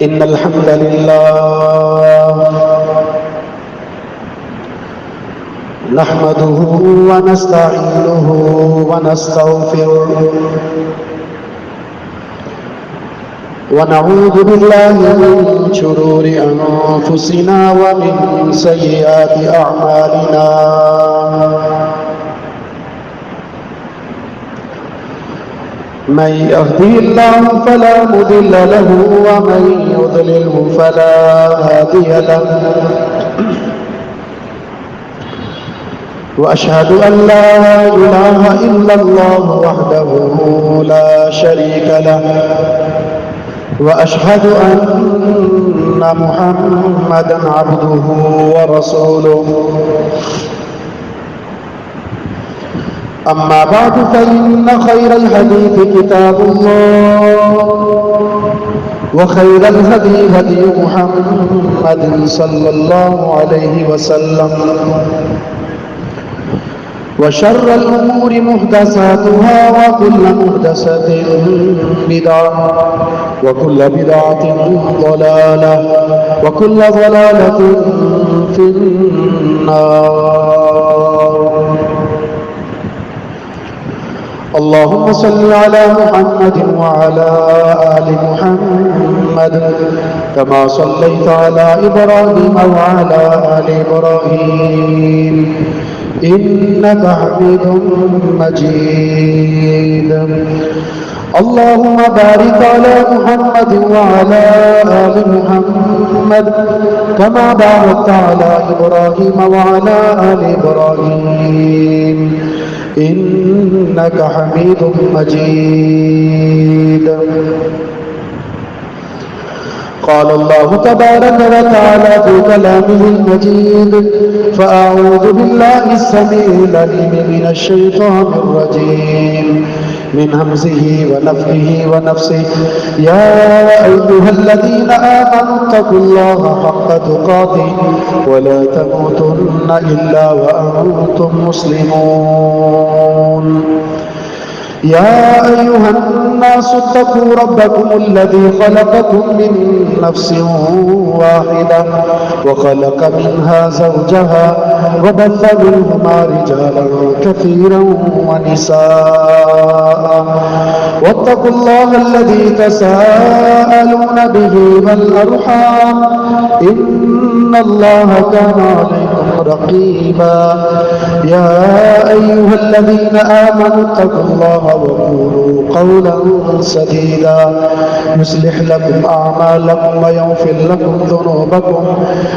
إن الحمد لله نحمده ونستعينه ونستغفره ونعوذ بالله من شرور أنفسنا ومن سيئات أعمالنا من يهده الله فلا مضل له ومن يضلله فلا هادي له وأشهد أن لا إله إلا الله وحده لا شريك له وأشهد أن محمدا عبده ورسوله أما بعد فإن خير الحديث كتاب الله وخير الهدي هدي محمد صلى الله عليه وسلم وشر الأمور محدثاتها وكل محدثة بدعة وكل بدعة ضلالة وكل ضلالة في النار. اللهم صل على محمد وعلى آل محمد كما صليت على إبراهيم وعلى آل إبراهيم إنك حميد مجيد. اللهم بارك على محمد وعلى آل محمد كما باركت على إبراهيم وعلى آل إبراهيم إنك حميد مجيد. قال الله تبارك وتعالى في كلامه المجيد: فأعوذ بالله السميع العليم من الشيطان الرجيم من همزه ونفخه ونفسه. يا أيها الذين آمنوا اتقوا الله حق تقاته ولا تموتن إلا وأنتم مسلمون. يا أيها الناس اتقوا ربكم الذي خلقكم من نفس واحدة وخلق منها زوجها وبث منهما رجالا كثيرا ونساء واتقوا الله الذي تساءلون به والأرحام إن الله كان عليكم رقيبا. يا أيها الذين آمنوا اتقوا الله وقولوا قولا سديدا يصلح لكم أعمالكم ويغفر لكم ذنوبكم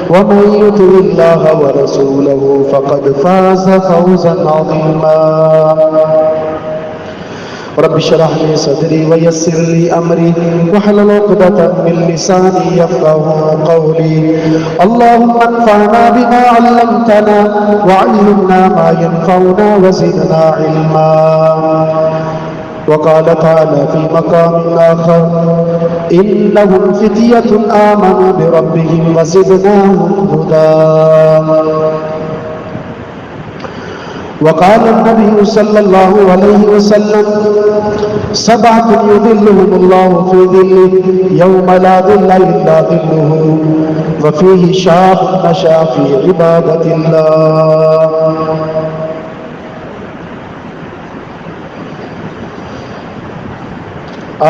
ومن يطع الله ورسوله فقد فاز فوزا عظيما. رب اشرح لي صدري ويسر لي أمري واحلل عقدة من لساني يفقهوا قولي. اللهم انفعنا بما علمتنا وعلمنا ما ينفعنا وزدنا علما. وقال تعالى في مقام آخر: إنهم فتية آمنوا بربهم وزدناهم هدى. وقال النبي صلى الله عليه وسلم: سبعة يظلهم الله في ظله يوم لا ظل إلا ظله وفيه شاب نشأ في عبادة الله.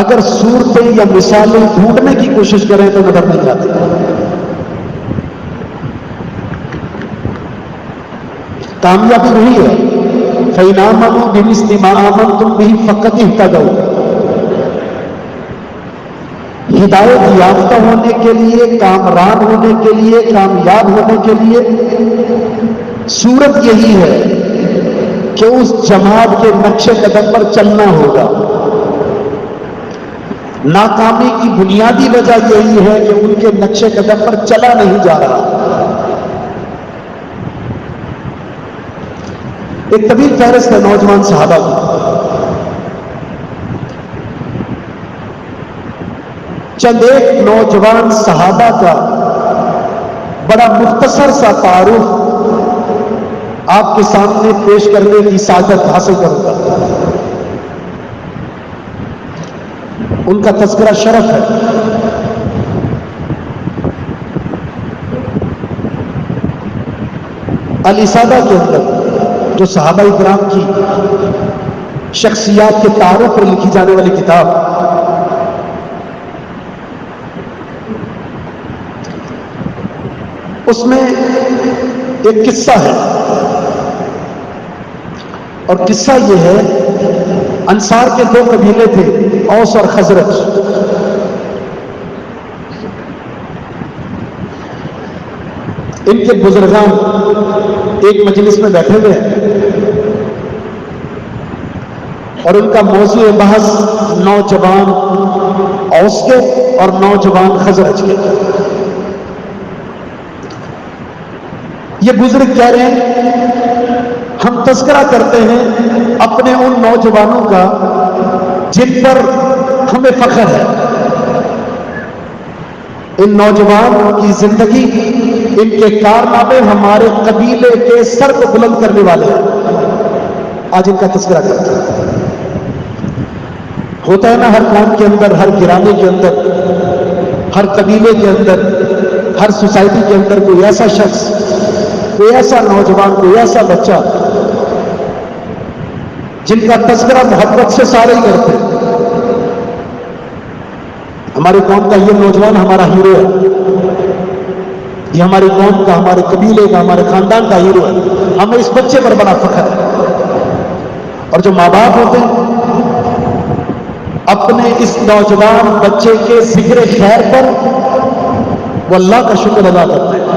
اگر صورتیں یا مثالیں ڈھونڈنے کی کوشش کریں تو نظر نہیں آتی. کامیابی وہی ہے. فَإِنْ آمَنُوا بِمِثْلِ مَا آمَنْتُمْ بِهِ فَقَدِ اهْتَدَوْا. ہدایت یافتہ ہونے کے لیے، کامران ہونے کے لیے، کامیاب ہونے کے لیے صورت یہی ہے کہ اس جماعت کے نقش قدم پر چلنا ہوگا. ناکامی کی بنیادی وجہ یہی ہے کہ ان کے نقش قدم پر چلا نہیں جا رہا. ایک طویل فہرست ہے نوجوان صحابہ کی. چند ایک نوجوان صحابہ کا بڑا مختصر سا تعارف آپ کے سامنے پیش کرنے کی سعادت حاصل کروں گا. ان کا تذکرہ شرف ہے. الاسادہ کے اندر جو صحابہ اکرام کی شخصیات کے تعارف پر لکھی جانے والی کتاب، اس میں ایک قصہ ہے، اور قصہ یہ ہے، انصار کے دو قبیلے تھے، اوس اور خزرج. ان کے بزرگان ایک مجلس میں بیٹھے ہوئے ہیں اور ان کا موضوع بحث نوجوان اوس کے اور نوجوان خزرج کے. یہ بزرگ کہہ رہے ہیں ہم تذکرہ کرتے ہیں اپنے ان نوجوانوں کا جن پر ہمیں فخر ہے. ان نوجوانوں کی زندگی، ان کے کارنامے ہمارے قبیلے کے سر کو بلند کرنے والے ہیں. آج ان کا تذکرہ کرتے ہیں. ہوتا ہے نا ہر قوم کے اندر، ہر گرانے کے اندر، ہر قبیلے کے اندر، ہر سوسائٹی کے اندر کوئی ایسا شخص، کوئی ایسا نوجوان، کوئی ایسا بچہ جن کا تذکرہ محبت سے سارے ہی کرتے ہیں. ہماری قوم کا یہ نوجوان ہمارا ہیرو ہے. یہ ہماری قوم کا، ہمارے قبیلے کا، ہمارے خاندان کا ہیرو ہے. ہمیں اس بچے پر بڑا فخر ہے. اور جو ماں باپ ہوتے ہیں اپنے اس نوجوان بچے کے ذکر خیر پر وہ اللہ کا شکر ادا کرتے ہیں.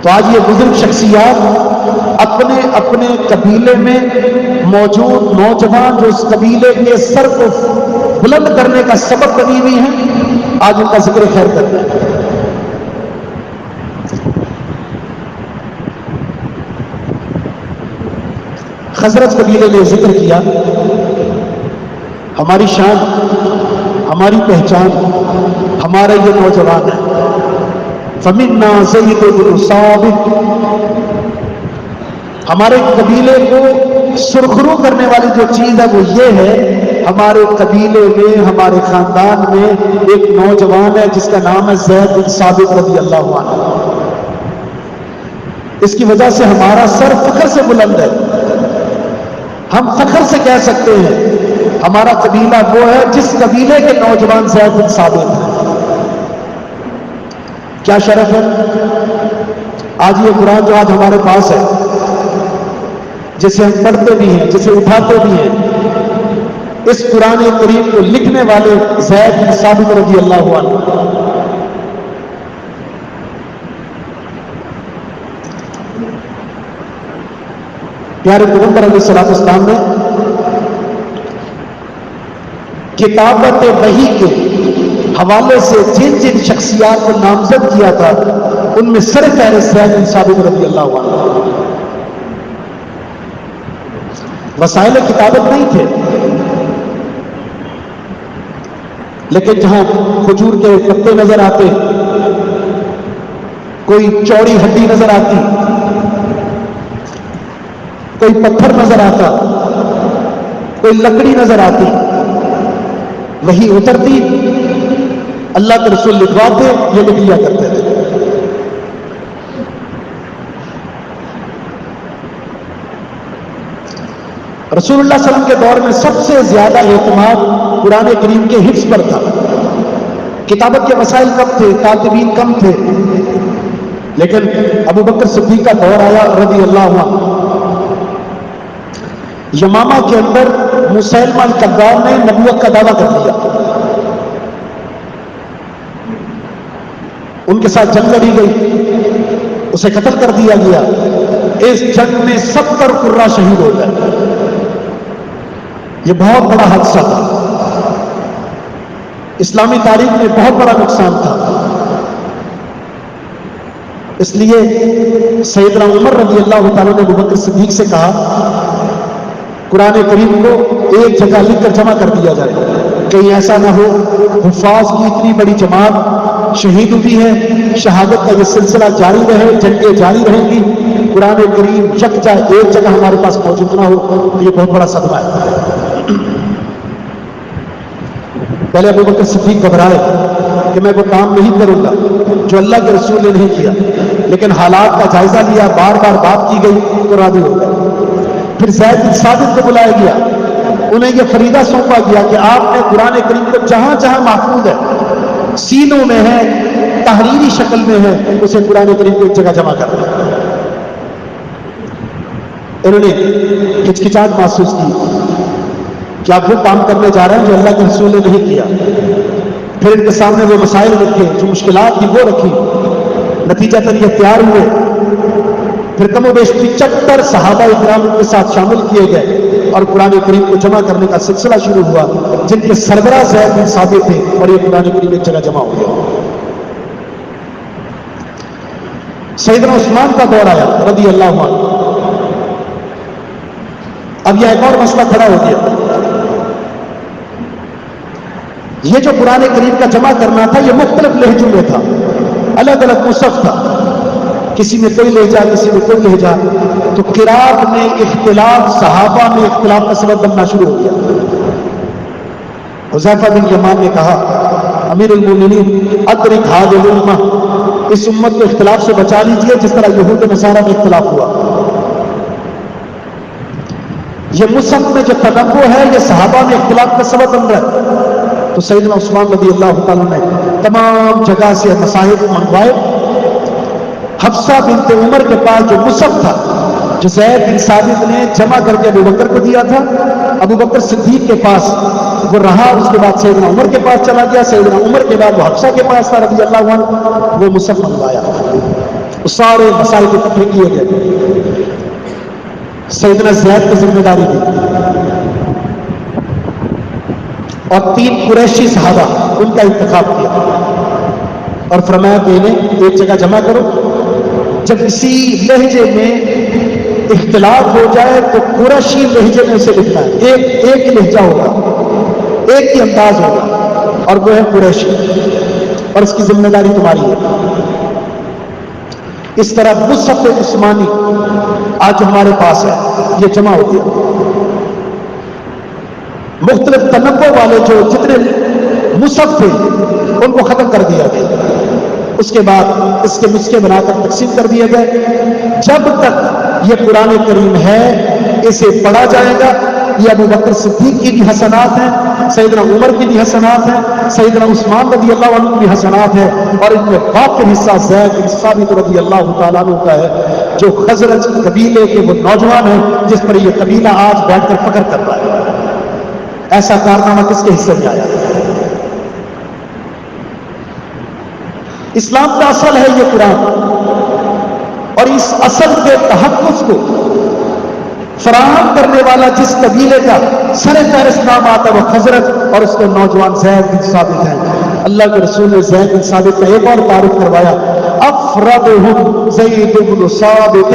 تو آج یہ بزرگ شخصیات اپنے اپنے قبیلے میں موجود نوجوان جو اس قبیلے کے سر کو بلند کرنے کا سبب بنی ہوئی ہیں، آج ان کا ذکر خیر کرتے ہیں. خزرج قبیلے نے ذکر کیا ہماری شان، ہماری پہچان، ہمارے یہ نوجوان ہیں. فَمِنَّا زَيْدُ بْنُ ثَابِتٍ. ہمارے قبیلے کو سرخرو کرنے والی جو چیز ہے وہ یہ ہے، ہمارے قبیلے میں، ہمارے خاندان میں ایک نوجوان ہے جس کا نام ہے زید بن ثابت رضی اللہ عنہ. اس کی وجہ سے ہمارا سر فخر سے بلند ہے. ہم فخر سے کہہ سکتے ہیں ہمارا قبیلہ وہ ہے جس قبیلے کے نوجوان زید بن ثابت ہیں. کیا شرف ہے. آج یہ قرآن جو آج ہمارے پاس ہے، جسے ہم پڑھتے بھی ہیں، جسے اٹھاتے بھی ہیں، اس قرآن کریم کو لکھنے والے زید بن ثابت رضی اللہ عنہ. پیارے پیغمبر علیہ السلام نے کتابت وحی کے حوالے سے جن جن شخصیات کو نامزد کیا تھا ان میں سر فہرست زید بن ثابت رضی اللہ عنہ. وسائل کتابت نہیں تھے، لیکن جہاں کھجور کے پتے نظر آتے، کوئی چوڑی ہڈی نظر آتی، کوئی پتھر نظر آتا، کوئی لکڑی نظر آتی، وہی اترتی، اللہ کے رسول لکھواتے، یہ لکھ لیا کرتے تھے. رسول اللہ صلی اللہ علیہ وسلم کے دور میں سب سے زیادہ اعتماد قرآن کریم کے حفظ پر تھا. کتابت کے مسائل کم تھے، کاتبین کم تھے، لیکن ابو بکر صدیق کا دور آیا رضی اللہ عنہ. یمامہ کے اندر مسیلمہ الکذاب نے نبوت کا دعویٰ کر دیا. ان کے ساتھ جنگ لڑی گئی، اسے قتل کر دیا گیا. اس جنگ میں 70 قرہ شہید ہو گئے. یہ بہت بڑا حادثہ تھا، اسلامی تاریخ میں بہت بڑا نقصان تھا. اس لیے سیدنا عمر رضی اللہ تعالیٰ نے ابو بکر صدیق سے کہا قرآن کریم کو ایک جگہ لکھ کر جمع کر دیا جائے، کہیں ایسا نہ ہو حفاظ کی اتنی بڑی جماعت شہید ہوئی ہے، شہادت کا یہ سلسلہ جاری رہے، جنگیں جاری رہیں گی، قرآن کریم یکجا ایک جگہ ہمارے پاس موجود نہ ہو. یہ بہت بڑا صدمہ ہے. پہلے ابو بکر صدیق گھبرائے کہ میں وہ کام نہیں کروں گا جو اللہ کے رسول نے نہیں کیا، لیکن حالات کا جائزہ لیا، بار بار بات کی گئی تو راضی ہو گئے. پھر زید بن ثابت کو بلایا گیا، انہیں یہ فریضہ سونپا گیا کہ آپ نے قرآن کریم کو جہاں جہاں محفوظ ہے، سینوں میں ہے، تحریری شکل میں ہے، اسے قرآن کریم کو ایک جگہ جمع کر دیا. انہوں نے ہچکچاہٹ محسوس کی کہ آپ وہ کام کرنے جا رہے ہیں جو اللہ کے رسول نے نہیں کیا. پھر ان کے سامنے وہ مسائل رکھے، جو مشکلات تھی وہ رکھی، نتیجتاً یہ تیار ہوئے. پھر کم و بیش 75 صحابہ اکرام ان کے ساتھ شامل کیے گئے اور قرآن کریم کو جمع کرنے کا سلسلہ شروع ہوا، جن کے سربراہ زید بن ثابت تھے، اور یہ قرآن کریم ایک جگہ جمع ہو گیا. سیدنا عثمان کا دور آیا رضی اللہ عنہ. اب یہ ایک اور مسئلہ کھڑا ہو گیا. یہ جو قرآن کریم کا جمع کرنا تھا یہ مختلف لہجوں میں تھا، الگ الگ مصحف تھا، کسی میں کوئی لہجہ، کسی میں کوئی لہجہ. تو قرات میں اختلاف، صحابہ میں اختلاف کا سبب بننا شروع ہو گیا. حذیفہ بن یمان نے کہا امیر المومنین ادرک هذه الامہ، اس امت کو اختلاف سے بچا لیجئے جس طرح یہود و نصارہ میں اختلاف ہوا. یہ مصحف میں جو تنوع ہے یہ صحابہ میں اختلاف کا سبب بن رہا ہے. تو سیدنا عثمان رضی اللہ تعالیٰ نے تمام جگہ سے مصاحف منگوائے. حفصہ بنت عمر کے پاس جو مصحف تھا، جو زید بن ثابت نے جمع کر کے ابو بکر کو دیا تھا، ابو بکر صدیق کے پاس وہ رہا. اس کے بعد سیدنا عمر کے پاس چلا گیا، سیدنا عمر کے بعد وہ حفصہ کے پاس تھا رضی اللہ عنہ. وہ مصحف منگوایا، سارے مسائل اکٹھے کیے گئے. سیدنا زید کی ذمہ داری دی اور 3 قریشی صحابہ ان کا انتخاب کیا اور فرمایا کہ انہیں ایک جگہ جمع کرو. جب اسی لہجے میں اختلاف ہو جائے تو قریشی لہجے میں اسے لکھنا ہے. ایک ہی لہجہ ہوگا، ایک ہی انداز ہوگا، اور وہ ہے قریشی، اور اس کی ذمہ داری تمہاری ہے. اس طرح مصحف عثمانی آج ہمارے پاس ہے، یہ جمع ہو گیا. مختلف تنوع والے جو جتنے مصحف تھے ان کو ختم کر دیا گیا. اس کے بعد اس کے نسخے بنا کر تقسیم کر دیے گئے. جب تک یہ قرآن کریم ہے اسے پڑھا جائے گا. یہ ابو بکر صدیق کی بھی حسنات ہیں، سیدنا عمر کی بھی حسنات ہیں، سیدنا عثمان رضی اللہ عنہ کی بھی حسنات ہیں، اور ان میں باقی حصہ زید بن ثابت رضی اللہ تعالیٰ عنہ کا ہے، جو خزرج قبیلے کے وہ نوجوان ہیں جس پر یہ قبیلہ آج بیٹھ کر فخر کر رہا ہے. ایسا کارنامہ کس کے حصے میں آیا؟ اسلام کا اصل ہے یہ قرآن، اور اس اصل کے تحفظ کو فراہم کرنے والا جس قبیلے کا سر فہرست نام آتا ہے وہ خزرج، اور اس کے نوجوان زید بن ثابت ہیں. اللہ کے رسول نے زید بن ثابت کا ایک اور تعارف کروایا، افرادہم زید بن ثابت.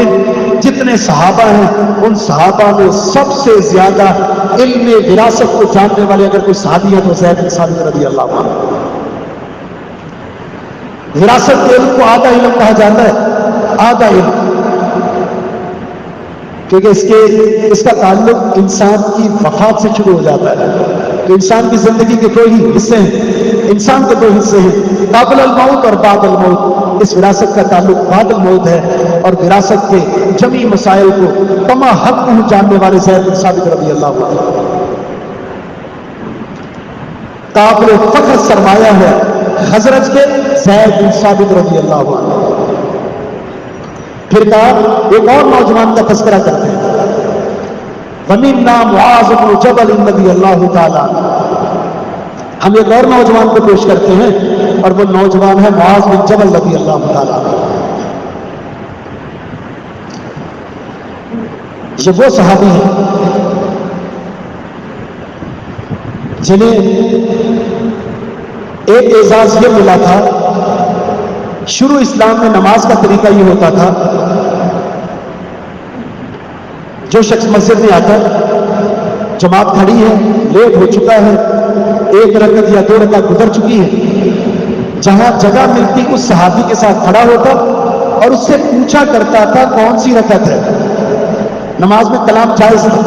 جتنے صحابہ ہیں ان صحابہ میں سب سے زیادہ علم وراثت کو جاننے والے اگر کوئی صحابی ہے تو زید بن ثابت رضی اللہ عنہ. وراثت کے علم کو آدھا علم کہا جاتا ہے، آدھا علم، کیونکہ اس کا تعلق انسان کی وفات سے شروع ہو جاتا ہے. تو انسان کی زندگی کے 2 ہی حصے ہیں، انسان کے 2 حصے ہیں، قبل الموت اور بعد الموت. اس وراثت کا تعلق بعد الموت ہے، اور وراثت کے جمی مسائل کو تمام حق پہنچانے والے زید بن ثابت رضی اللہ عنہ قابل فخر سرمایہ ہے خزرج کے زید بن ثابت رضی اللہ عنہ۔ پھر کہا ایک اور نوجوان کا تذکرہ کرتے ہیں، وَمِنَّا مُعَاذُ بْنُ جَبَلٍ رضی اللہ تعالیٰ عنہ۔ ہم ایک اور نوجوان کو پیش کرتے ہیں، اور وہ نوجوان ہے معاذ بن جبل رضی اللہ تعالیٰ عنہ۔ یہ وہ صحابی ہیں جنہیں ایک اعزاز یہ ملا تھا، شروع اسلام میں نماز کا طریقہ یہ ہوتا تھا، جو شخص مسجد میں آتا جماعت کھڑی ہے، لیٹ ہو چکا ہے، ایک رکعت یا دو رکعت گزر چکی ہے، جہاں جگہ ملتی اس صحابی کے ساتھ کھڑا ہوتا اور اس سے پوچھا کرتا تھا کون سی رکعت ہے۔ نماز میں کلام جائز تھا،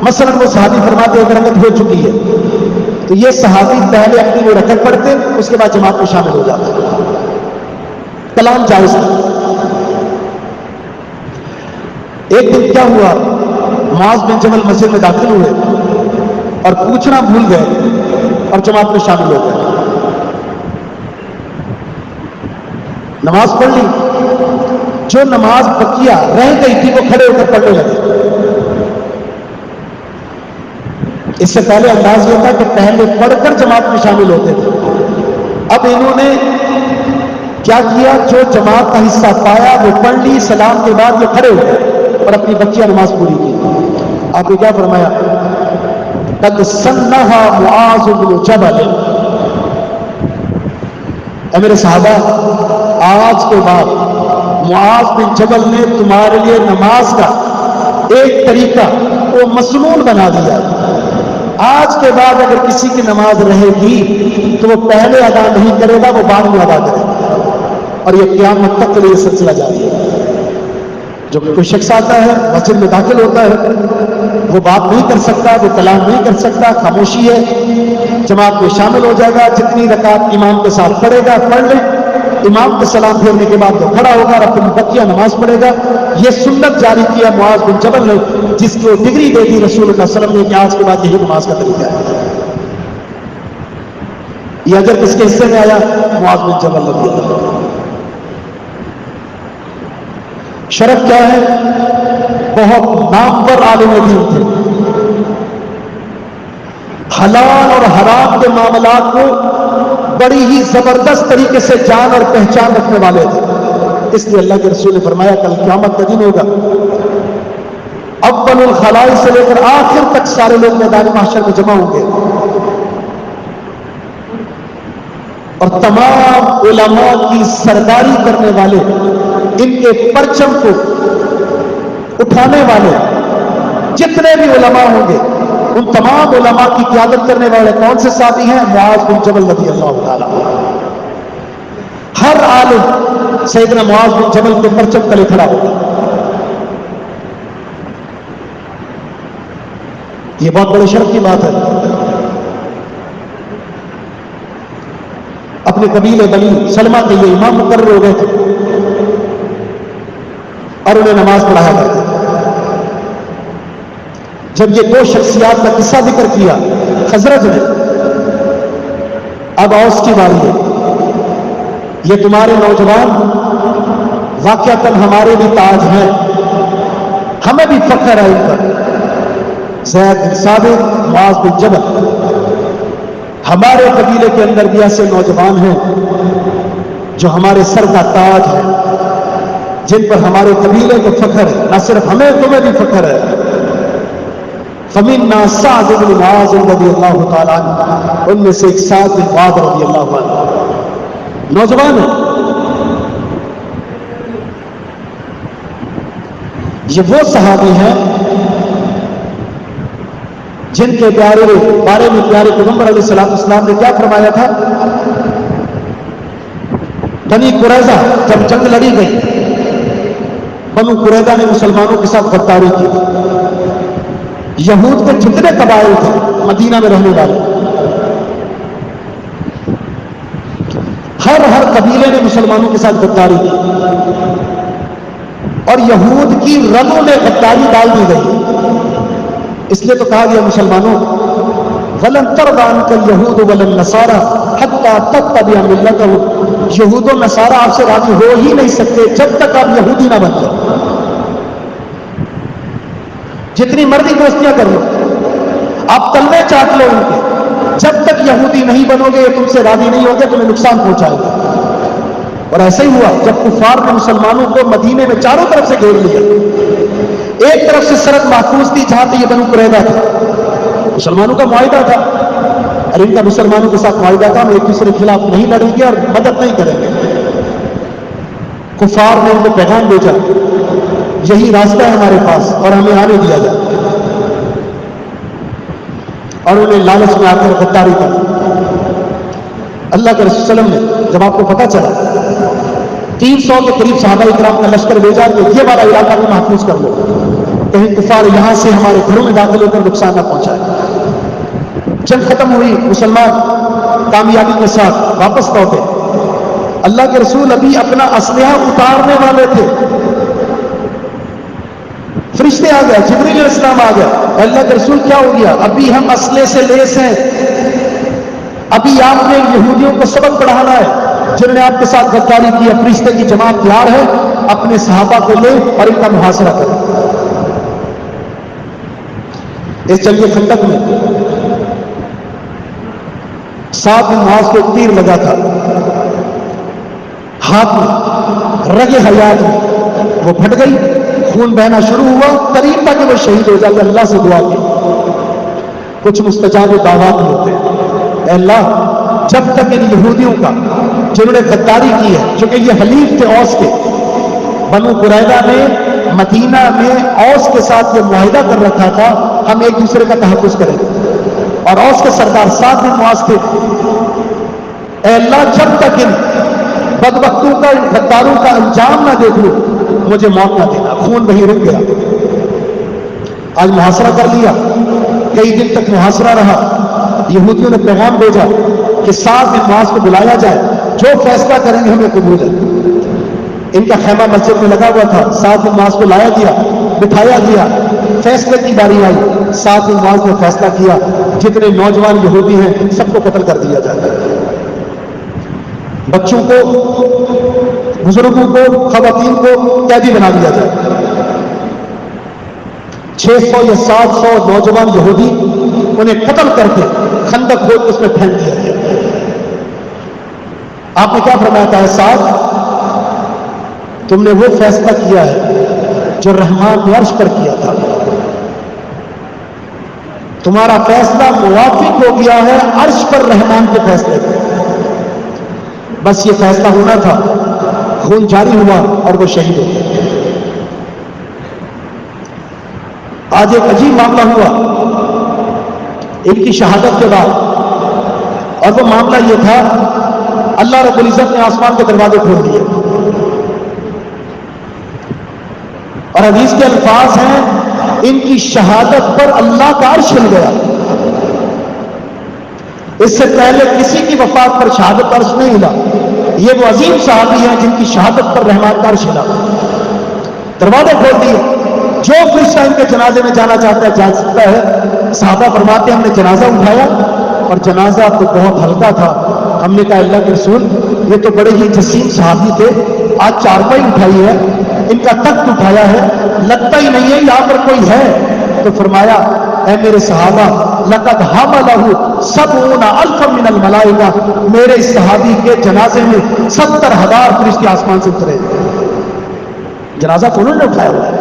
مثلا وہ صحابی فرماتے ایک رکعت ہو چکی ہے، تو یہ صحابی پہلے اپنی وہ رکعت پڑھتے، اس کے بعد جماعت میں شامل ہو جاتے، کلام جائز تھا۔ ایک دن کیا ہوا، معاذ بن جبل مسجد میں داخل ہوئے اور پوچھنا بھول گئے اور جماعت میں شامل ہو گئے۔ نماز پڑھ لی، جو نماز بقیہ رہ گئی تھی وہ کھڑے ہو کر پڑھنے لگے۔ اس سے پہلے انداز یہ تھا کہ پہلے پڑھ کر جماعت میں شامل ہوتے تھے، اب انہوں نے کیا کیا، جو جماعت کا حصہ پایا وہ پڑھ لی، سلام کے بعد یہ کھڑے ہوئے اور اپنی بقیہ نماز پوری کی۔ آپ نے کیا فرمایا، قد سنھا معاذ بن جبل، اے میرے صحابہ آج کے بعد معاذ بن جبل نے تمہارے لیے نماز کا ایک طریقہ وہ مسنون بنا دیا، آج کے بعد اگر کسی کی نماز رہے گی تو وہ پہلے ادا نہیں کرے گا، وہ بعد میں ادا کرے گا، اور یہ قیامت تک کے لیے سلسلہ جاری ہے۔ جو کوئی شخص آتا ہے مسجد میں داخل ہوتا ہے، وہ بات نہیں کر سکتا، وہ کلام نہیں کر سکتا، خاموشی ہے، جماعت میں شامل ہو جائے گا، جتنی رکعت امام کے ساتھ پڑھے گا پڑھ لے، امام کے سلام پھیرنے کے بعد وہ کھڑا ہوگا اور اپنی بقیہ نماز پڑھے گا۔ یہ سنت جاری کیا معاذ بن جبل نے، جس کو ڈگری دے دی رسول اللہ صلی اللہ علیہ وسلم نے کہ آج کے بعد یہی نماز کا طریقہ ہے۔ یہ اجر کس کے حصے میں آیا، معاذ بن جبل رضی اللہ عنہ۔ شرف کیا ہے، بہت نامور عالم دین تھے، حلال اور حرام کے معاملات کو بڑی ہی زبردست طریقے سے جان اور پہچان رکھنے والے تھے۔ اس لیے اللہ کے رسول نے فرمایا کل قیامت کا دن ہوگا، اول الخلائق سے لے کر آخر تک سارے لوگ میدان محشر میں جمع ہوں گے، اور تمام علماء کی سرداری کرنے والے، ان کے پرچم کو اٹھانے والے جتنے بھی علماء ہوں گے، ان تمام علماء کی قیادت کرنے والے کون سے صحابی ہیں، معاذ بن جبل رضی اللہ تعالیٰ۔ ہر عالم سیدنا معاذ بن جبل کے پرچم تلے کھڑا ہوگا۔ یہ بہت بڑے شرف کی بات ہے۔ اپنے قبیلے بنی سلمہ کے یہ امام مقرر ہو گئے تھے اور انہیں نماز پڑھایا کرتے تھے۔ جب یہ دو شخصیات کا قصہ ذکر کیا خزرج نے، اب اوس کی باری ہے۔ یہ تمہارے نوجوان واقعتاً ہمارے بھی تاج ہیں، ہمیں بھی فخر ہے ان پر۔ زید بن ثابت، معاذ بن جبل، ہمارے قبیلے کے اندر بھی ایسے نوجوان ہیں جو ہمارے سر کا تاج ہے، جن پر ہمارے قبیلے کو فخر ہے، نہ صرف ہمیں تمہیں بھی فخر ہے۔ فَمِنَّا سَعْدُ بْنُ مُعَاذٍ رضی اللہ تعالیٰ عنہ، ان میں سے ایک سعد بن معاذ رضی اللہ عنہ نوجوان ہے۔ یہ وہ صحابی ہیں جن کے بارے میں پیارے پیغمبر علیہ السلام نے کیا فرمایا تھا، بنی قریظہ جب جنگ لڑی گئی، بنو قریظہ نے مسلمانوں کے ساتھ غداری کی، یہود کے جتنے قبائل تھے مدینہ میں رہنے والے، ہر قبیلے نے مسلمانوں کے ساتھ غداری کی اور یہود کی رگوں میں غداری ڈال دی گئی. اس لیے تو کہا گیا مسلمانوں وَلَن تَرْضَ عَنْكَ الْيَهُودُ وَلَا النَّصَارَىٰ حَتَّىٰ تَتَّبِعَ مِلَّتَهُمْ. یہود و نصارہ آپ سے راضی ہو ہی نہیں سکتے جب تک آپ یہودی نہ بن جائیں. جتنی مرضی دوستیاں کر لو، آپ تلوے چاٹ لو ان کے، جب تک یہودی نہیں بنو گے، تم سے راضی نہیں ہوگے، تمہیں نقصان پہنچائے گا. اور ایسا ہی ہوا جب کفار نے مسلمانوں کو مدینے میں چاروں طرف سے گھیر لیا. ایک طرف سے سرحد محفوظ تھی جہاں تک یہ بنو قریظہ تھا، مسلمانوں کا معاہدہ تھا، اور ان کا مسلمانوں کے ساتھ معاہدہ تھا ہم ایک دوسرے کے خلاف نہیں لڑیں گے اور مدد نہیں کریں گے. کفار نے ان کو پیغام بھیجا یہی راستہ ہے ہمارے پاس اور ہمیں آنے دیا جائے، اور انہیں لالچ میں آ کر غداری کر. اللہ کے رسول صلی اللہ علیہ وسلم نے جب آپ کو پتا چلا 300 کے قریب صحابہ اکرام کا لشکر بھیجا کہ یہ والا علاقہ بھی محفوظ کر لو، کہیں کفار یہاں سے ہمارے گھروں میں داخل ہو کر نقصان نہ پہنچائے. جنگ ختم ہوئی، مسلمان کامیابی کے ساتھ واپس لوٹے. اللہ کے رسول ابھی اپنا اسلحہ اتارنے والے تھے، فرشتے آ گئے، جبریل علیہ السلام آ گیا. اللہ کے رسول کیا ہو گیا؟ ابھی ہم اسلحے سے لیس ہیں، ابھی آپ نے یہودیوں کو سبق پڑھانا ہے جنہوں نے آپ کے ساتھ غداری کی. فرشتے کی جماعت تیار ہے، اپنے صحابہ کو لے اور ان کا محاصرہ کریں. اس جنگ خندق میں سعد بن معاذ کو تیر لگا تھا ہاتھ میں، رگ حیات میں وہ پھٹ گئی، خون بہنا شروع ہوا. قریب تھا کہ وہ شہید ہو جائے. اللہ سے دعا کی. کچھ مستجاب دعوات ہوتے ہیں، اے اللہ جب تک ان یہودیوں کا جنہوں نے غداری کی ہے، چونکہ یہ حلیف تھے اوس کے، بنو قریظہ نے مدینہ میں اوس کے ساتھ یہ معاہدہ کر رکھا تھا ہم ایک دوسرے کا تحفظ کریں گے، اور اوس کے سردار سعد بن معاذ تھے. اے اللہ جب تک ان بدبختوں کا، ان غداروں کا انجام نہ دیکھ لوں مجھے موت نہ دینا. خون وہی رک گیا. آج محاصرہ کر لیا، کئی دن تک محاصرہ رہا. یہودیوں نے پیغام بھیجا کہ سعد بن معاذ کو بلایا جائے، جو فیصلہ کریں گے ہمیں قبول ہے. ان کا خیمہ مسجد میں لگا ہوا تھا. سعد بن معاذ کو لایا گیا، بٹھایا گیا. فیصلے کی باری آئی. سعد بن معاذ نے فیصلہ کیا جتنے نوجوان یہودی ہیں سب کو قتل کر دیا جائے، بچوں کو، بزرگوں کو، خواتین کو قیدی بنا دیا جائے. 600 یا 700 نوجوان یہودی انہیں قتل کر کے خندق کھود اس میں پھینک دیا گیا. آپ نے کیا فرمایا تھا؟ سعد تم نے وہ فیصلہ کیا ہے جو رحمان نے عرش پر کیا تھا، تمہارا فیصلہ موافق ہو گیا ہے عرش پر رحمان کے فیصلے کا. بس یہ فیصلہ ہونا تھا. خون جاری ہوا اور وہ شہید ہو گئے. آج ایک عجیب معاملہ ہوا ان کی شہادت کے بعد، اور وہ معاملہ یہ تھا اللہ رب العزت نے آسمان کے دروازے کھول دیے، اور حدیث کے الفاظ ہیں ان کی شہادت پر اللہ کا عرش ہل گیا. اس سے پہلے کسی کی وفات پر شہادت عرش نہیں ہلا. یہ وہ عظیم صحابی ہیں جن کی شہادت پر رحمان کا عرش ہلا. دروازے کھول دیے، جو فرشتہ ان کے جنازے میں جانا چاہتا ہے جا سکتا ہے. صحابہ فرماتے ہیں ہم نے جنازہ اٹھایا اور جنازہ تو بہت ہلکا تھا. ہم نے کہا اللہ کے رسول یہ تو بڑے ہی جسیم صحابی تھے، آج چارپائی اٹھائی ہے، ان کا تخت اٹھایا ہے، لگتا ہی نہیں ہے یہاں پر کوئی ہے. تو فرمایا اے میرے صحابہ لقد حملہ 70,000 من الملائکہ، میرے اس صحابی کے جنازے میں 70,000 فرشتے آسمان سے اترے. جنازہ تو انہوں نے اٹھایا ہوا ہے،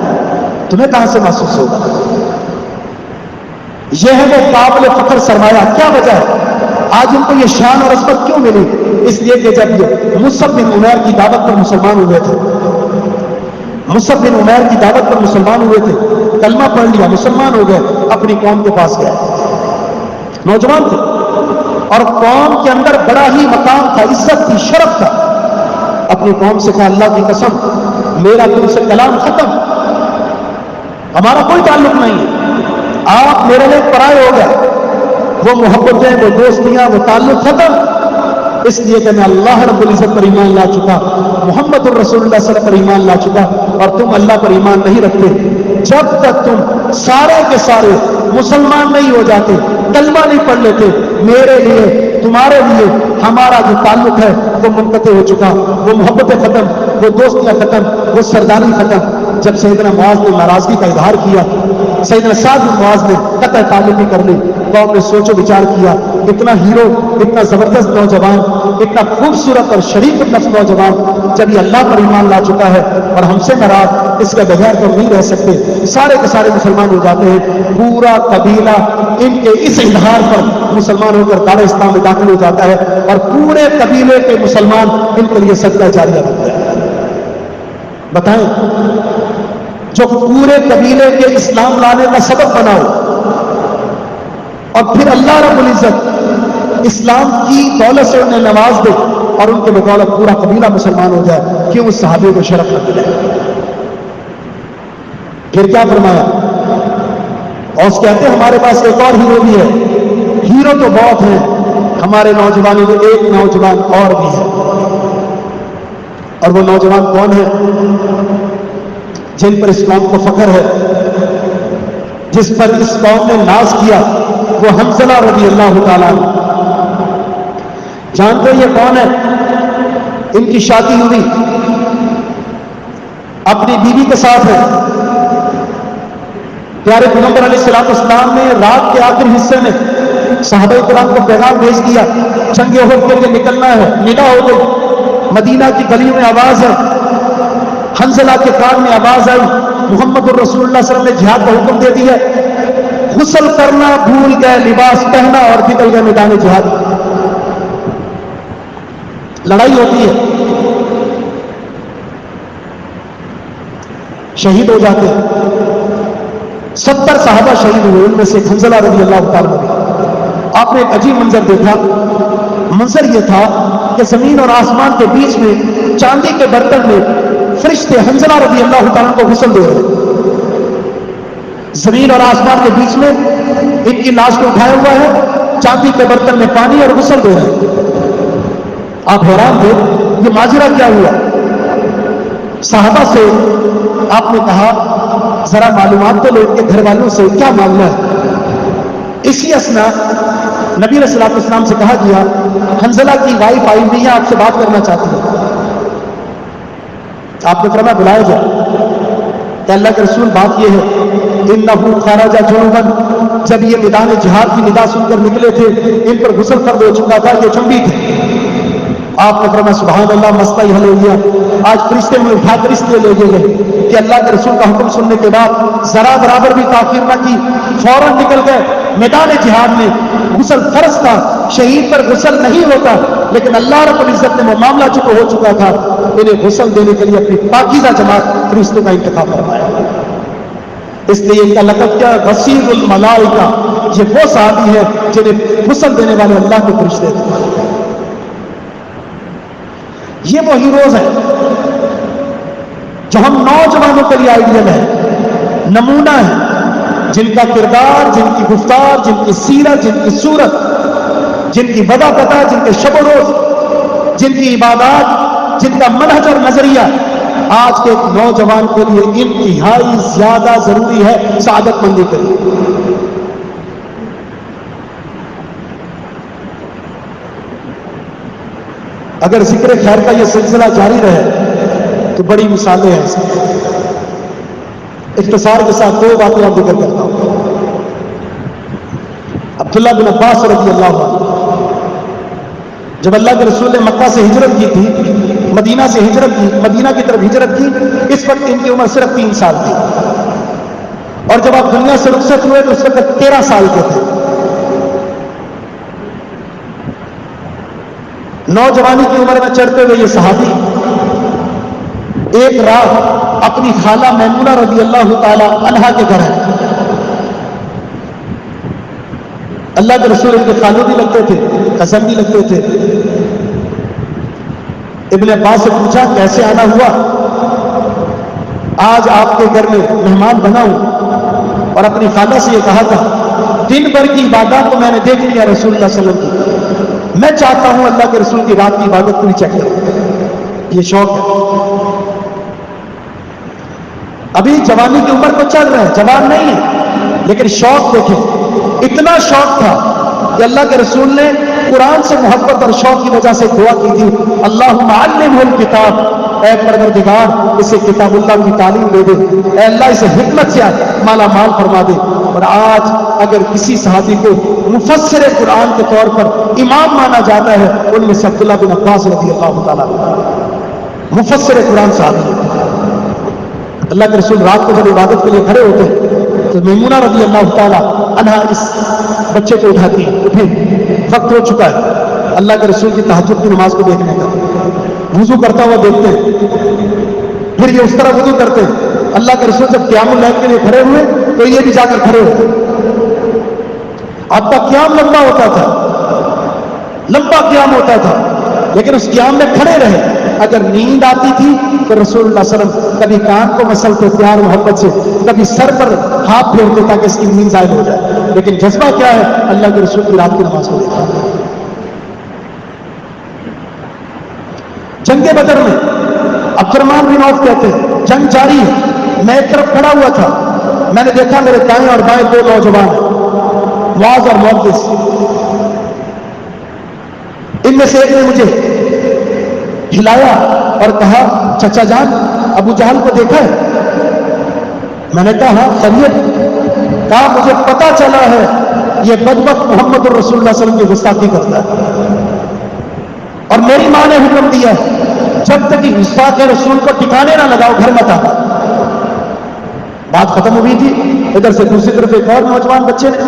تمہیں کہاں سے محسوس ہوگا؟ یہ ہے وہ قابل فخر سرمایہ. کیا وجہ ہے آج ان کو یہ شان اور عظمت کیوں ملی؟ اس لیے کہ جب یہ مصعب بن عمیر کی دعوت پر مسلمان ہوئے تھے، مصعب بن عمیر کی دعوت پر مسلمان ہوئے تھے، کلمہ پڑھ لیا، مسلمان ہو گئے، اپنی قوم کے پاس گئے. نوجوان تھے اور قوم کے اندر بڑا ہی مقام تھا، عزت تھی، شرف تھا. اپنی قوم سے کہا اللہ کی قسم میرا تم سے کلام ختم، ہمارا کوئی تعلق نہیں ہے، آپ میرے لیے پرائے ہو گئے. وہ محبتیں، وہ دوستیاں، وہ تعلق ختم. اس لیے کہ میں اللہ رب العزت پر ایمان لا چکا، محمد الرسول اللہ صلی اللہ علیہ وسلم پر ایمان لا چکا، اور تم اللہ پر ایمان نہیں رکھتے۔ جب تک تم سارے کے سارے مسلمان نہیں ہو جاتے، کلمہ نہیں پڑھ لیتے، میرے لیے تمہارے لیے ہمارا جو تعلق ہے وہ منقطع ہو چکا، وہ محبتیں ختم، وہ دوستیاں ختم، وہ سرداری ختم۔ جب سیدنا معاذ نے ناراضگی کا اظہار کیا، سیدنا سعد بن معاذ نے قطع تعلقی کر لی، قوم نے سوچ و بچار کیا، اتنا ہیرو، اتنا زبردست نوجوان، اتنا خوبصورت اور شریف نفس نوجوان جب یہ اللہ پر ایمان لا چکا ہے اور ہم سے ناراض، اس کے بغیر تو نہیں رہ سکتے، سارے کے سارے مسلمان ہو جاتے ہیں۔ پورا قبیلہ ان کے اس اظہار پر مسلمان ہو کر دار اسلام میں داخل ہو جاتا ہے، اور پورے قبیلے کے مسلمان ان کے لیے صدقہ جاریہ بنتے ہیں۔ بتائیں، جو پورے قبیلے کے اسلام لانے کا سبب بنا ہو، اور پھر اللہ رب العزت اسلام کی دولت سے انہیں نواز دے اور ان کے بدولت پورا قبیلہ مسلمان ہو جائے، کہ اس صحابے کو شرف نہ ملے۔ پھر کیا فرمایا؟ اور کہتے ہیں ہمارے پاس ایک اور ہیرو بھی ہے۔ ہیرو تو بہت ہیں ہمارے نوجوانوں میں، ایک نوجوان اور بھی ہے، اور وہ نوجوان کون ہے؟ جن پر اسلام کو فخر ہے، جس پر اس قوم نے ناز کیا، وہ حنظلہ رضی اللہ تعالیٰ عنہ۔ جانتے ہیں یہ کون ہے؟ ان کی شادی ہوئی اپنی بیوی کے ساتھ ہے۔ پیارے پیغمبر علیہ السلام نے رات کے آخری حصے میں صحابہ کرام کو پیغام بھیج دیا، جنگ احد کے لیے نکلنا ہے، ندا ہو گئی، مدینہ کی گلیوں میں آواز ہے، حنظلہ کے کان میں آواز آئی، محمد الرسول اللہ صلی اللہ علیہ وسلم نے جہاد کا حکم دے دیا، غسل کرنا بھول گئے، لباس پہنا اور نکل گئے میدان جہاد۔ لڑائی ہوتی ہے، شہید ہو جاتے ہیں، 70 صحابہ شہید ہوئے، ان میں سے حنظلہ رضی اللہ تعالیٰ عنہ۔ آپ نے ایک عجیب منظر دیکھا، منظر یہ تھا کہ زمین اور آسمان کے بیچ میں چاندی کے برتن میں فرشتے حنظلہ رضی اللہ تعالیٰ کو غسل دے رہے، زمین اور آسمان کے بیچ میں ان کی لاش کو اٹھایا ہوا ہے، چاندی کے برتن میں پانی اور غسل دے رہے۔ آپ حیران تھے یہ ماجرا کیا ہوا؟ صحابہ سے آپ نے کہا ذرا معلومات تو لو ان کے گھر والوں سے، کیا معاملہ ہے؟ اسی اسنا نبی علیہ السلام سے کہا گیا حنظلہ کی وائف آئی ہوئی ہے، آپ سے بات کرنا چاہتی ہے۔ آپ نے فرمایا بلایا جائے۔ کہ اللہ کے رسول بات یہ ہے، انہو خرج جنوبا، جب یہ میدان جہاد کی ندا سن کر نکلے تھے، ان پر غسل فرض ہو چکا تھا، یہ جنبی تھے۔ آپ نے فرمایا سبحان اللہ، مسئلہ ہی حل ہو گیا۔ آج فرشتے میں اٹھا کر اس لیے لے گئے کہ اللہ کے رسول کا حکم سننے کے بعد ذرا برابر بھی تاخیر نہ کی، فوراً نکل گئے میدان جہاد میں۔ غسل فرض تھا، شہید پر غسل نہیں ہوتا، لیکن اللہ رب العزت نے وہ معاملہ چکا ہو چکا تھا، انہیں غسل دینے کے لیے اپنی پاکیزہ جماعت فرشتوں کا انتخاب فرمایا۔ اس لیے ان کا لقب کیا؟ غسیل الملائکہ۔ یہ وہ صحابی ہے جنہیں غسل دینے والے اللہ کے فرشتے تھے۔ یہ وہ ہیروز ہیں جو ہم نوجوانوں کے لیے آئیڈیل ہے، نمونہ ہے، جن کا کردار، جن کی گفتار، جن کی سیرت، جن کی صورت، جن کی ودا پتا، جن کے شب و روز، جن کی عبادات، جن کا منہج اور نظریہ آج کے ایک نوجوان کے لیے انتہائی زیادہ ضروری ہے سعادت مندی کے لیے۔ اگر ذکر خیر کا یہ سلسلہ جاری رہے تو بڑی مثالیں ہیں اس میں۔ اختصار کے ساتھ دو باتیں آپ ذکر کرتا ہوں۔ عبداللہ بن عباس رضی اللہ عنہ، جب اللہ کے رسول نے مکہ سے ہجرت کی تھی، مدینہ سے ہجرت کی، مدینہ کی طرف ہجرت کی، اس وقت ان کی عمر صرف 3 سال تھی، اور جب آپ دنیا سے رخصت ہوئے تو اس وقت 13 سال کے تھے۔ نوجوانی کی عمر میں چڑھتے ہوئے یہ صحابی ایک رات اپنی خالہ میمونہ رضی اللہ تعالی عنہا کے گھر ہے۔ اللہ کے رسول ان کے خالو بھی لگتے تھے، کزن بھی لگتے تھے۔ ابن عباس سے پوچھا کیسے آنا ہوا؟ آج آپ کے گھر میں مہمان بنا ہوں، اور اپنی خالہ سے یہ کہا تھا دن بھر کی عبادات تو میں نے دیکھ لیا رسول اللہ صلی اللہ علیہ وسلم کی، میں چاہتا ہوں اللہ کے رسول کی رات کی عبادت پوری چیک کروں. یہ شوق ہے. ابھی جوانی کی عمر کو چل رہے ہیں, جوان نہیں ہے, لیکن شوق دیکھیں, اتنا شوق تھا کہ اللہ کے رسول نے قرآن سے محبت اور شوق کی وجہ سے دعا کی تھی, اللہم علمہ الکتاب, اے پروردگار اسے کتاب اللہ کی تعلیم دے دے, اے اللہ اسے حکمت سے مالا مال فرما دے. اور آج اگر کسی صحابی کو مفسر قرآن کے طور پر امام مانا جاتا ہے, ان میں سے عبداللہ بن عباس رضی اللہ تعالیٰ مفسر قرآن صحابی. اللہ کے رسول رات کو جب عبادت کے لیے کھڑے ہوتے ہیں تو میمونہ رضی اللہ تعالیٰ عنہا اس بچے کو اٹھاتی ہیں, اٹھیں وقت ہو چکا ہے. اللہ کے رسول کی تہجد کی نماز کو دیکھنے کا, وضو کرتا ہوا دیکھتے ہیں, پھر یہ اس طرح وضو کرتے ہیں. اللہ کے رسول جب قیام اللیل کے لیے کھڑے ہوئے تو یہ بھی جا کر کھڑے ہوتے. آپ کا قیام لمبا ہوتا تھا, لمبا قیام ہوتا تھا, لیکن اس قیام میں کھڑے رہے. اگر نیند آتی تھی تو رسول اللہ صلی اللہ علیہ وسلم کبھی کان کو مسلتے پیار محبت سے, کبھی سر پر ہاتھ پھیرتے تاکہ اس کی نیند ظاہر ہو جائے. لیکن جذبہ کیا ہے؟ اللہ کے رسول کی رات کی نماز کو دیکھا. جنگ بدر میں عبد الرحمن بن عوف کہتے ہیں جنگ جاری ہے, میں ایک طرف کھڑا ہوا تھا, میں نے دیکھا میرے دائیں اور بائیں دو نوجوان معاذ اور معوذ. ان میں سے ایک نے مجھے ہلایا اور کہا چچا جان ابو جہل کو دیکھا ہے؟ میں نے کہا ہاں خیریت. کہا مجھے پتا چلا ہے یہ بدبخت محمد الرسول اللہ صلی اللہ علیہ وسلم کی گستاخی کرتا ہے, اور میری ماں نے حکم دیا جب تک کہ گستاخ رسول کو ٹھکانے نہ لگاؤ گھر مت آنا. بات ختم ہوئی تھی. ادھر سے دوسری طرف ایک اور نوجوان بچے نے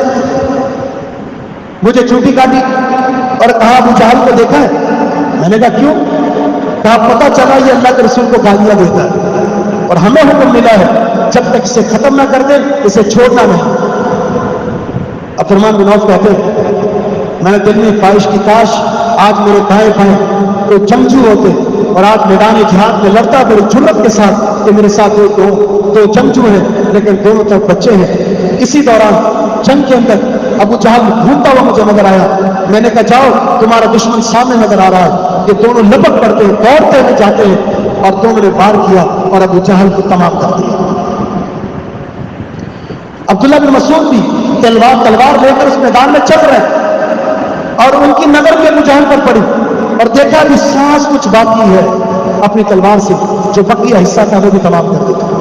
مجھے چوٹی کاٹی اور کہا ابو جہل کو دیکھا ہے؟ میں نے کہا کیوں؟ کہا پتا چلا یہ اللہ کے رسول کو گالیاں دیتا ہے, اور ہمیں حکم ملا ہے جب تک اسے ختم نہ کر دیں اسے چھوڑنا نہیں. عبد الرحمن بن عوف کہتے ہیں میں نے دل میں خواہش کی کاش آج میرے دائیں بائیں تو جنگجو ہوتے, اور آج میدان جہاد میں لڑتا بڑی جرت کے ساتھ کہ میرے ساتھ دو جنگجو ہیں, لیکن دونوں طرف بچے ہیں. اسی دوران جنگ کے اندر ابو جہل گھومتا ہوا مجھے نظر آیا. میں نے کہا جاؤ تمہارا دشمن سامنے نظر آ رہا ہے. یہ دونوں لپک پڑتے ہیں, دوڑتے ہوئے جاتے ہیں, اور دونوں نے وار کیا اور ابو جہل کو تمام کر دیا. عبداللہ بن مسعود بھی تلوار لے کر اس میدان میں چل رہے ہیں, اور ان کی نظر بھی ابو جہل پر پڑی, اور دیکھا بھی سانس کچھ باقی ہے, اپنی تلوار سے جو بقیہ حصہ تھا وہ بھی تمام کر دیتا.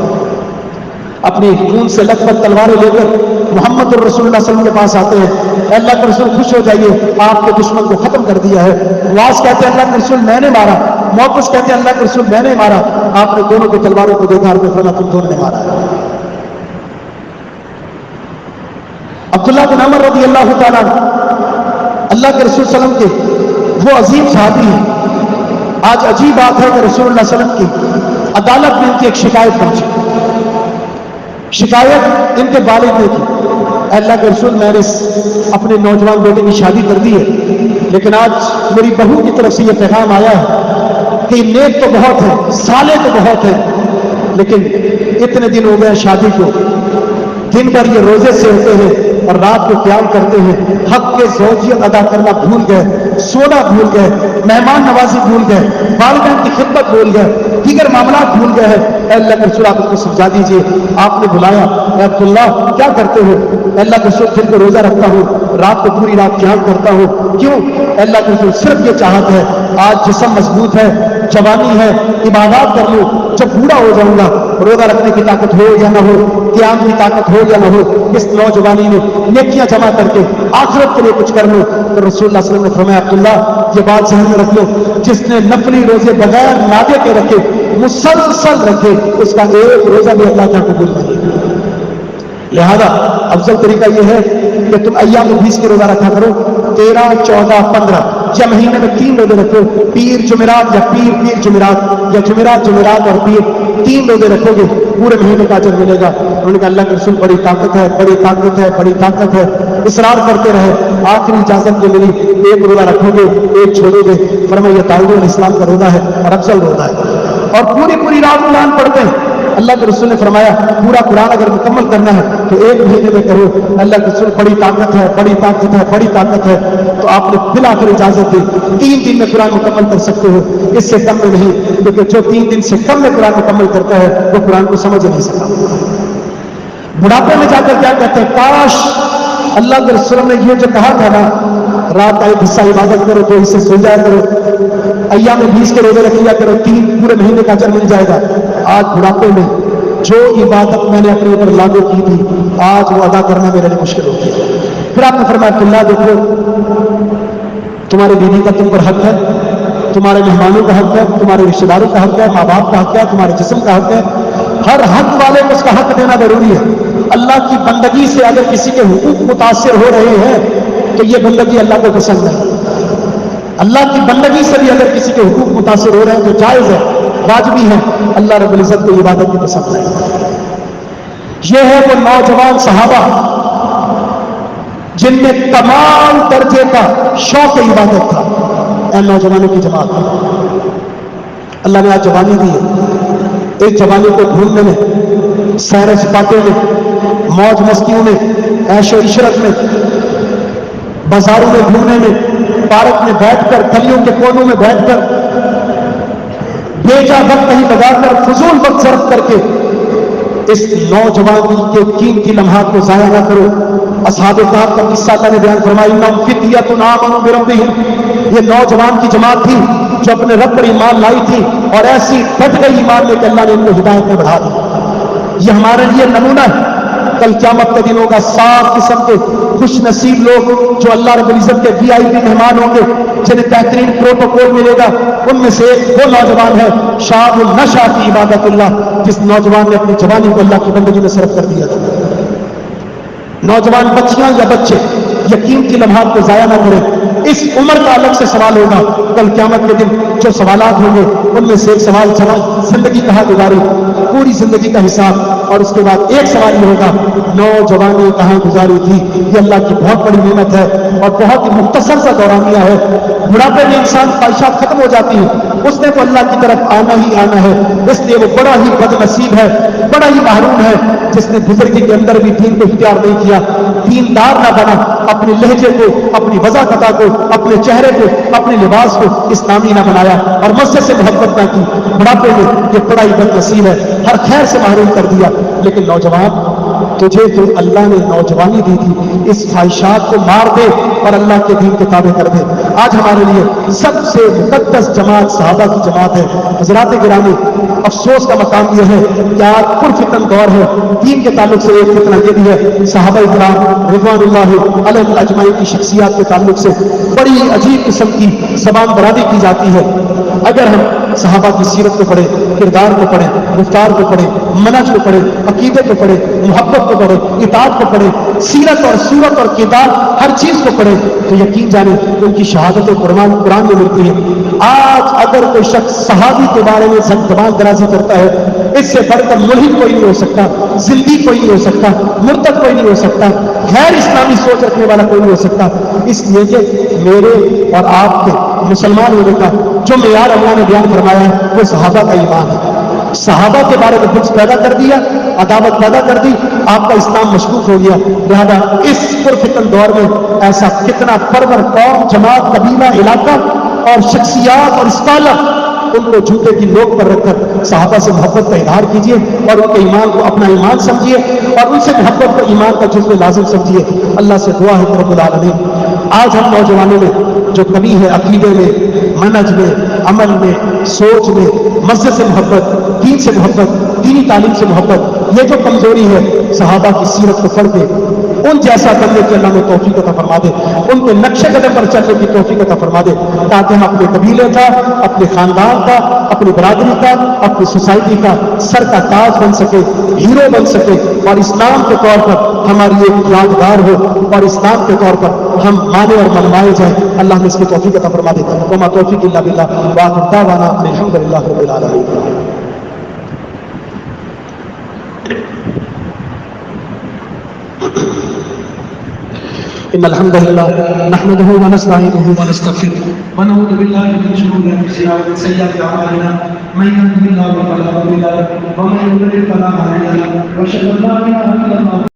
اپنی خون سے لطفت تلواریں لے کر محمد الرسول اللہ صلی اللہ علیہ وسلم کے پاس آتے ہیں. اللہ کے رسول خوش ہو جائیے, آپ کے دشمن کو ختم کر دیا ہے. واس کہتے ہیں اللہ کے رسول میں نے مارا, موقف کہتے ہیں اللہ کے رسول میں نے مارا. آپ نے دونوں کی تلواروں کو دیکھا اور فرمایا تم دونوں نے مارا ہے. عبداللہ بن عمر رضی اللہ تعالیٰ اللہ کے رسول صلی اللہ علیہ وسلم کے وہ عظیم صحابی ہیں. آج عجیب بات ہے کہ رسول اللہ صلی اللہ علیہ وسلم کی عدالت میں ان کی ایک شکایت پہنچی. شکایت ان کے والد نے کی, اللہ کے رسول میں نے اپنے نوجوان بیٹے کی شادی کر دی ہے, لیکن آج میری بہو کی طرف سے یہ پیغام آیا ہے کہ نیک تو بہت ہے, سالے تو بہت ہیں, لیکن اتنے دن ہو گئے شادی کو, دن بھر یہ روزے سے ہوتے ہیں اور رات کو قیام کرتے ہیں, حق کے زوجیت ادا کرنا بھول گئے, سونا بھول گئے, مہمان نوازی بھول گئے, والدین کی خدمت بھول گئے, دیگر معاملات بھول گئے ہیں. اے اللہ کے رسول آپ کو سمجھا دیجیے. آپ نے بلایا, اے عبداللہ کیا کرتے ہو؟ اے اللہ کے رسول دن کو روزہ رکھتا ہوں, رات کو پوری رات قیام کرتا ہوں. کیوں؟ اے اللہ کے رسول صرف یہ چاہت ہے آج جسم مضبوط ہے, جوانی ہے, عبادات کر لوں, جب بوڑھا ہو جاؤں گا روزہ رکھنے کی طاقت ہو یا نہ ہو, قیام کی طاقت ہو یا نہ ہو, اس نوجوانی میں نیکیاں جمع کر کے آخرت کے لیے کچھ کر لوں. تو رسول اللہ صلی اللہ علیہ وسلم نے فرمایا عبداللہ یہ بات ذہن میں رکھ لو, جس نے نفلی روزے بغیر نادے کے رکھے, مسلسل رکھے, اس کا ایک روزہ بھی اللہ تعالیٰ قبول نہیں. لہذا افضل طریقہ یہ ہے کہ تم ایام 20 کے روزہ رکھا کرو, 13, 14, 15 یا مہینے میں 3 روزے رکھو, پیر جمعرات یا پیر جمعرات یا جمعرات اور پیر 3 روزے رکھو گے, پورے مہینے کا اجر ملے گا. انہوں نے کہا اللہ کے رسول بڑی طاقت ہے, بڑی طاقت ہے, بڑی طاقت ہے. اصرار کرتے رہے, آخری اجازت جو ملی, 1 روزہ رکھو گے 1 چھوڑو گے. فرمایا یہ داؤد علیہ السلام کا روزہ ہے اور افضل روزہ ہے, اور پوری رات قرآن پڑھتے ہیں. اللہ کے رسول نے فرمایا پورا قرآن اگر مکمل کرنا ہے تو 1 مہینے میں کرو. اللہ کے رسول بڑی طاقت ہے، بڑی طاقت ہے، بڑی طاقت ہے. تو آپ نے بالآخر اجازت دی 3 دن میں قرآن مکمل کر سکتے ہو، اس سے کم میں نہیں. کیونکہ جو 3 دن سے کم میں قرآن مکمل کرتا ہے وہ قرآن کو سمجھ نہیں سکتا. بڑھاپے میں جا کر کیا کہتے ہیں، کاش اللہ کے رسول نے یہ جو کہا تھا نا، رات کا 1 حصہ عبادت کرو، 2 حصے سو جایا کرو، ایام 20 کے روزے رکھ لیا کرو، 3 پورے مہینے کا اجر مل جائے گا. آج بڑھاپے میں جو عبادت میں نے اپنے اوپر لاگو کی تھی آج وہ ادا کرنا میرے لیے مشکل ہو گیا. پھر آپ نے فرمایا اللہ دیکھو، تمہاری بیوی کا تم پر حق ہے، تمہارے مہمانوں کا حق ہے، تمہارے رشتے داروں کا حق ہے، ماں باپ کا حق ہے، تمہارے جسم کا حق ہے. ہر حق والے کو اس کا حق دینا ضروری ہے. اللہ کی بندگی سے اگر کسی کے حقوق متاثر ہو رہے ہیں تو یہ بندگی اللہ کو پسند ہے. اللہ کی بندگی سے بھی اگر کسی کے حقوق متاثر ہو رہے ہیں تو جائز ہے، واجبی ہے. اللہ رب العزت کو عبادت کی پسند ہے. یہ ہے وہ نوجوان صحابہ جن میں تمام درجے کا شوق عبادت تھا. اے نوجوانوں کی جماعت، اللہ نے آج جوانی دی ہے. اس جوانی کو ڈھونڈنے میں، سیر سپاٹے میں، موج مستیوں میں، عیش و عشرت میں، بازاروں میں گھومنے میں، پارک میں بیٹھ کر، گلیوں کے کونوں میں بیٹھ کر، بیجا وقت کہیں لگا کر، فضول وقت صرف کر کے اس نوجوانی کے قیمتی لمحات کو ضائع نہ کرو. اصحاب کہف کا قصہ اللہ نے بیان فرمایا، انہم فتیۃ آمنوا بربہم، یہ نوجوان کی جماعت تھی جو اپنے رب پر ایمان لائی تھی اور ایسی ڈٹ گئی ایمان میں کہ اللہ نے ان کو ہدایت میں بڑھا دی. یہ ہمارے لیے نمونہ ہے. کل قیامت کا دن ہوگا، 7 قسم کے خوش نصیب لوگ جو اللہ رب العزت کے VIP مہمان ہوں گے، جنہیں بہترین پروٹوکول ملے گا. ان میں سے ایک وہ نوجوان ہے شاب النشا فی عبادت اللہ، جس نوجوان نے اپنی جوانی کو اللہ کی بندگی میں صرف کر دیا تھا. نوجوان بچیاں یا بچے یقین کی لمحات کو ضائع نہ کریں. اس عمر کا الگ سے سوال ہوگا کل قیامت کے دن. جو سوالات ہوں گے ان میں سے ایک سوال زندگی کہاں گزاری، پوری زندگی کا حساب. اور اس کے بعد ایک سوال یہ ہوگا نوجوانی کہاں گزاری تھی. یہ اللہ کی بہت بڑی نعمت ہے اور بہت ہی مختصر سا دورانیہ ہے. بڑھاپے میں انسان خواہشات ختم ہو جاتی ہیں، اس نے تو اللہ کی طرف آنا ہی آنا ہے. اس لیے وہ بڑا ہی بد نصیب ہے، بڑا ہی محروم ہے جس نے بزرگی کے اندر بھی دین کو اختیار نہیں کیا، دیندار نہ بنا، اپنے لہجے کو، اپنی وضاحت کو، اپنے چہرے کو، اپنے لباس کو اسلامی نہ بنایا اور مسجد سے محبت نہ کی. بڑھاپے میں یہ بڑا ہی بد نصیب ہے، ہر خیر سے محروم کر دیا. لیکن نوجوان، تجھے جو اللہ نے نوجوانی دی تھی، اس خواہشات کو مار دے اور اللہ کے دین کے تابع کر دے. آج ہمارے لیے سب سے مقدس جماعت صحابہ کی جماعت ہے. حضرات گرامی، افسوس کا مقام یہ ہے کہ آج پرفتن دور ہے. دین کے تعلق سے ایک فتنہ یہ بھی ہے، صحابہ کرام رضوان اللہ علیہم اجمعین کی شخصیات کے تعلق سے بڑی عجیب قسم کی زبان برادری کی جاتی ہے. اگر ہم صحابہ کی سیرت کو پڑھیں، کردار کو پڑھیں، گفتار کو پڑھیں، منہج کو پڑھیں، عقیدے کو پڑھیں، محبت کو پڑھیں، اطاعت کو پڑھیں، سیرت اور صورت اور کردار ہر چیز کو پڑھیں تو یقین جانیں ان کی شہادت قرآن میں ملتی ہے. آج اگر کوئی شخص صحابی کے بارے میں زبان درازی کرتا ہے، اس سے بڑھ کر ملحد کوئی نہیں ہو سکتا، زندگی کوئی نہیں ہو سکتا، مرتد کوئی نہیں ہو سکتا، غیر اسلامی سوچ رکھنے والا کوئی نہیں ہو سکتا. اس لیے کہ میرے اور آپ کے مسلمان ہونے کا جو معیار اللہ نے بیان فرمایا ہے وہ صحابہ کا ایمان ہے. صحابہ کے بارے میں کچھ پیدا کر دیا، عداوت پیدا کر دی، آپ کا اسلام مشکوک ہو گیا. لہذا اس پرفتن دور میں ایسا کتنا پرور قوم، جماعت، قبیلہ، علاقہ اور شخصیات اور اسکالر، ان کو جوتے کی نوک پر رکھ کر صحابہ سے محبت کا اظہار کیجیے اور ان کے ایمان کو اپنا ایمان سمجھیے اور ان سے محبت کو ایمان کا جزو لازم سمجھیے. اللہ سے دعا ہے رب العالمین آج ہم نوجوانوں میں جو کمی ہے عقیدے میں، منہج میں، عمل میں، سوچ میں، مسجد سے محبت، دین سے محبت، دینی تعلیم سے محبت، یہ جو کمزوری ہے صحابہ کی سیرت کو پڑھ کے ان جیسا کرنے کی اللہ نے توفیق عطا فرما دے، ان کے نقش قدم پر چلنے کی توفیق عطا فرما دے، تاکہ ہم اپنے قبیلے کا، اپنے خاندان کا، اپنی برادری کا، اپنی سوسائٹی کا سر کا تاج بن سکے، ہیرو بن سکے اور اسلام کے طور پر ہماری ایک یادگار ہو اور اسلام کے طور پر ہم مانے اور منوائے جائیں. اللہ نے اس کی توفیق عطا فرما دے. وما توفیق الا باللہ وآخر دعوانا الحمد للہ رب العالمین. إن الحمد لله نحمده ونستعينه ونستغفره ونعوذ بالله من شرور أنفسنا ومن سيئات أعمالنا من يهده الله فلا مضل له ومن يضلل فلا هادي له وأشهد أن لا إله إلا الله